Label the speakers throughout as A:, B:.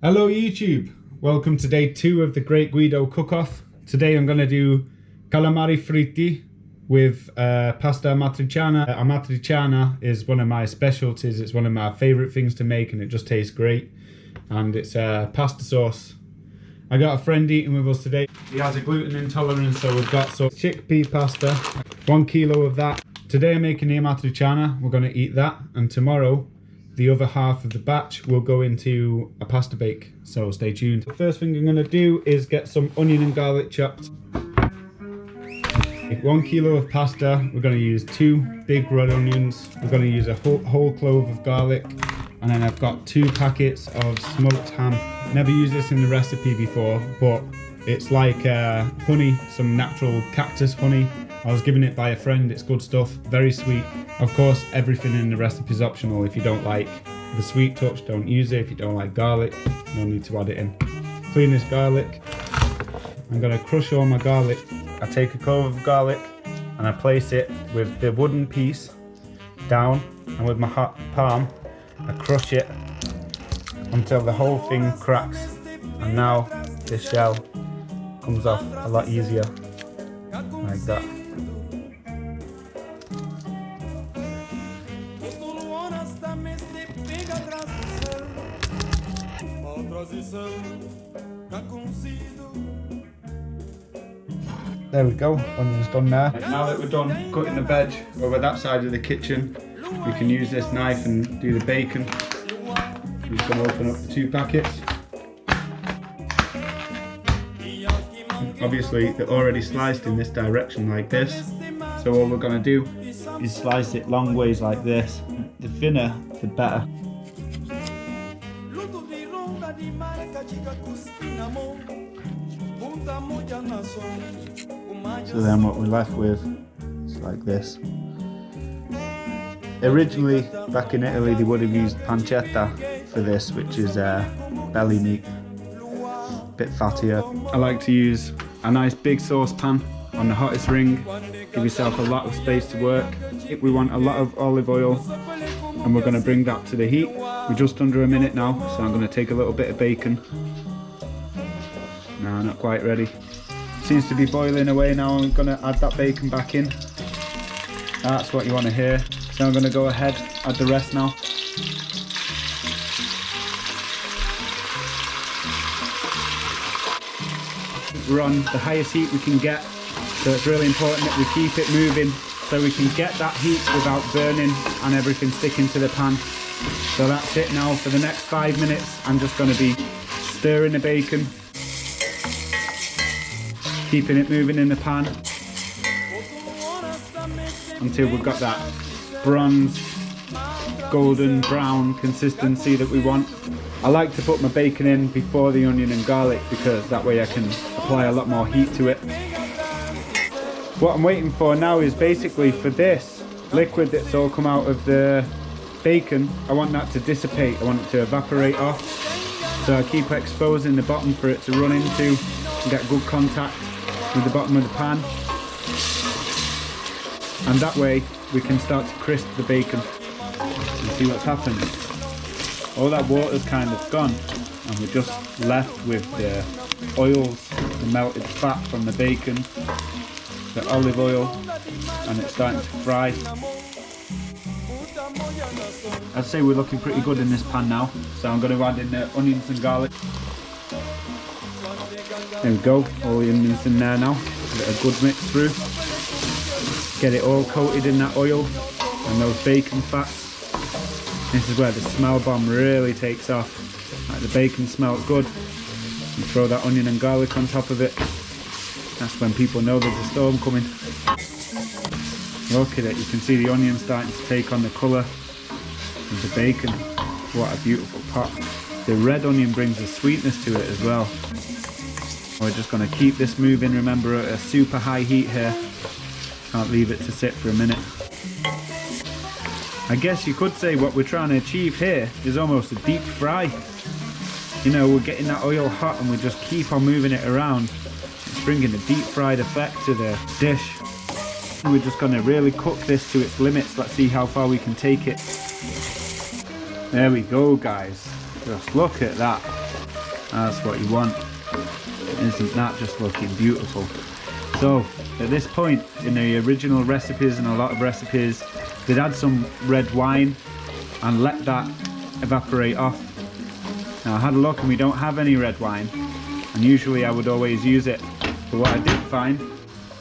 A: Hello YouTube, welcome to day 2 of the Great Guido cook-off. Today I'm going to do calamari fritti with pasta amatriciana. Amatriciana is one of my specialties, it's one of my favourite things to make and it just tastes great. And it's pasta sauce. I got a friend eating with us today. He has a gluten intolerance, so we've got some chickpea pasta, 1 kilo of that. Today I'm making the amatriciana, we're going to eat that, and tomorrow the other half of the batch will go into a pasta bake, so stay tuned. The first thing I'm going to do is get some onion and garlic chopped. 1 kilo of pasta, we're going to use 2 big red onions, we're going to use a whole clove of garlic, and then I've got 2 packets of smoked ham. Never used this in the recipe before, but it's like honey, some natural cactus honey. I was given it by a friend, it's good stuff, very sweet. Of course, everything in the recipe is optional. If you don't like the sweet touch, don't use it. If you don't like garlic, no need to add it in. Clean this garlic. I'm gonna crush all my garlic. I take a clove of garlic and I place it with the wooden piece down, and with my hot palm, I crush it until the whole thing cracks. And now this shell comes off a lot easier, like that. There we go, onion's done there. Now that we're done cutting the veg over that side of the kitchen, we can use this knife and do the bacon. We're just going to open up the 2 packets. Obviously they're already sliced in this direction like this, so all we're going to do is slice it long ways like this. The thinner the better. So then what we're left with is like this. Originally back in Italy they would have used pancetta for this, which is belly meat, a bit fattier. I like to use a nice big saucepan on the hottest ring, give yourself a lot of space to work. We want a lot of olive oil and we're going to bring that to the heat. We're just under a minute now, so I'm going to take a little bit of bacon. No, not quite ready. Seems to be boiling away now. I'm going to add that bacon back in. That's what you want to hear. So I'm going to go ahead, add the rest now. We're on the highest heat we can get, so it's really important that we keep it moving so we can get that heat without burning and everything sticking to the pan. So that's it now. For the next 5 minutes I'm just going to be stirring the bacon, keeping it moving in the pan until we've got that bronze, golden brown consistency that we want. I like to put my bacon in before the onion and garlic because that way I can apply a lot more heat to it. What I'm waiting for now is basically for this liquid that's all come out of the bacon, I want that to dissipate, I want it to evaporate off. So I keep exposing the bottom for it to run into and get good contact with the bottom of the pan. And that way we can start to crisp the bacon. You see what's happened? All that water's kind of gone and we're just left with the oils, the melted fat from the bacon, the olive oil, and it's starting to fry. I'd say we're looking pretty good in this pan now, so I'm going to add in the onions and garlic. There we go, all the onions in there now. Give it a good mix through. Get it all coated in that oil and those bacon fats. This is where the smell bomb really takes off. Like the bacon smells good. You throw that onion and garlic on top of it. That's when people know there's a storm coming. Look at it, you can see the onion starting to take on the colour of the bacon. What a beautiful pot. The red onion brings a sweetness to it as well. We're just going to keep this moving, remember at a super high heat here. Can't leave it to sit for a minute. I guess you could say what we're trying to achieve here is almost a deep fry. You know, we're getting that oil hot and we just keep on moving it around. It's bringing a deep fried effect to the dish. We're just going to really cook this to its limits. Let's see how far we can take it. There we go, guys. Just look at that.
B: That's what you want. Isn't that just looking beautiful? So at this point in the original recipes and a lot of recipes, they'd add some red wine and let that evaporate off. Now I had a look and we don't have any red wine, and usually I would always use it, but what I did find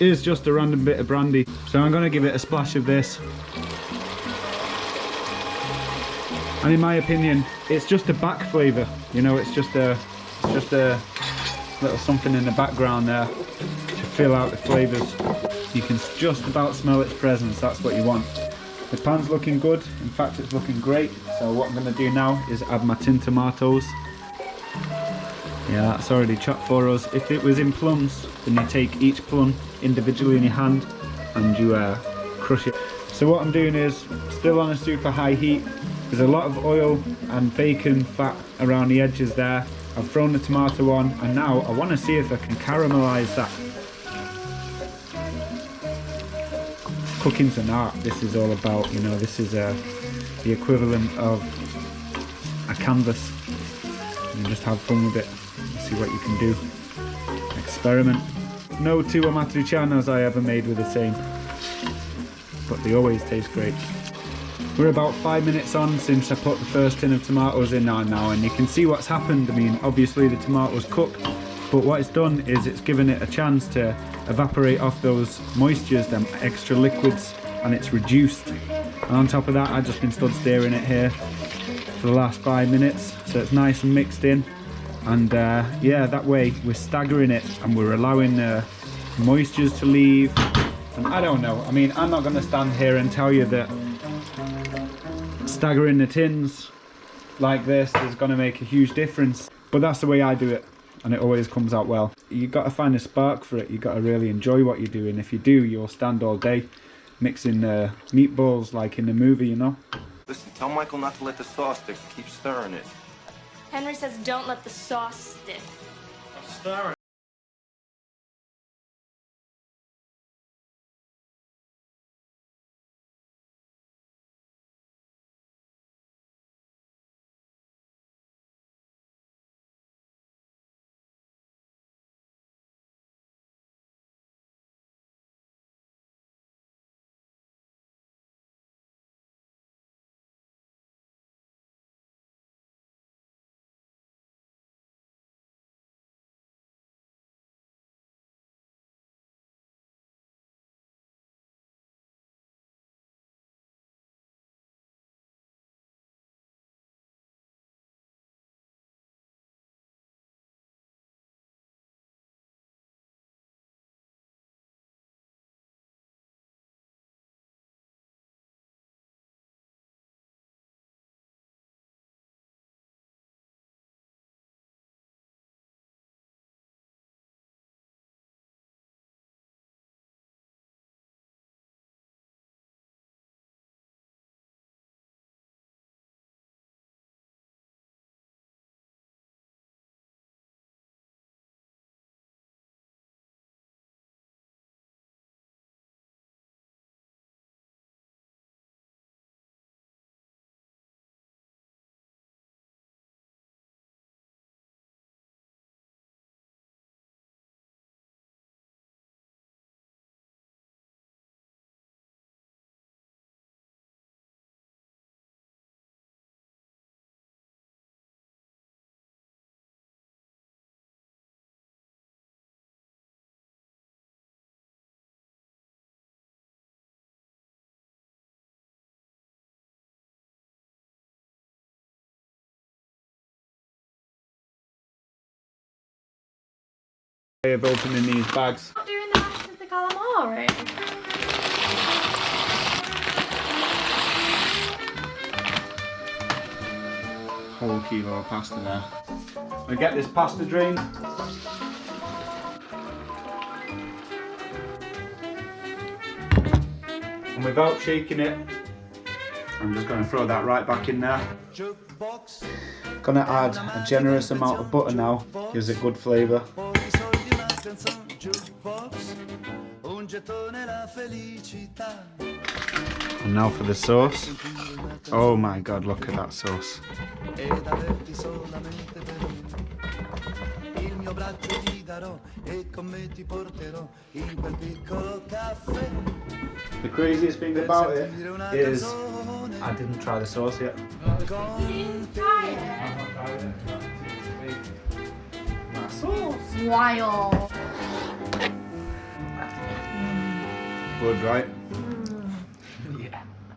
B: is just a random bit of brandy. So I'm going to give it a splash of this, and in my opinion it's just a back flavour, you know, it's just a little something in the background there to fill out the flavours. You can just about smell its presence, that's what you want. The pan's looking good, in fact it's looking great. So what I'm going to do now is add my tin tomatoes. Yeah, that's already chopped for us. If it was in plums, then you take each plum individually in your hand and you crush it. So what I'm doing is, still on a super high heat, there's a lot of oil and bacon fat around the edges there. I've thrown the tomato on, and now I want to see if I can caramelise that. Cooking's an art, this is all about, you know, this is the equivalent of a canvas. You just have fun with it, see what you can do. Experiment. No two Amatrichanas I ever made were the same, but they always taste great. We're about 5 minutes on since I put the first tin of tomatoes in now, and you can see what's happened. I mean, obviously the tomatoes cooked, but what it's done is it's given it a chance to evaporate off those moistures, them extra liquids, and it's reduced. And on top of that, I've just been stood stirring it here for the last 5 minutes, so it's nice and mixed in. And yeah, that way we're staggering it and we're allowing the moistures to leave. And I don't know, I mean, I'm not going to stand here and tell you that staggering the tins like this is going to make a huge difference, but that's the way I do it, and it always comes out well. You got to find a spark for it, you got to really enjoy what you're doing. If you do, you'll stand all day mixing meatballs like in the movie, you know.
C: Listen, tell Michael not to let the sauce stick, keep stirring it.
D: Henry says don't let the sauce stick.
C: I'm stirring.
B: Way of opening these bags.
D: Not doing the rest of the calamari.
B: Whole kilo of pasta there. I get this pasta drained. And without shaking it, I'm just going to throw that right back in there. Gonna add a generous amount of butter now, gives it good flavour. And now for the sauce. Oh my god, look at that sauce.
E: braccio ti darò e con me ti porterò in quel piccolo caffè.
B: The craziest thing about it is I didn't try the sauce yet.
D: Wild.
B: Good, right?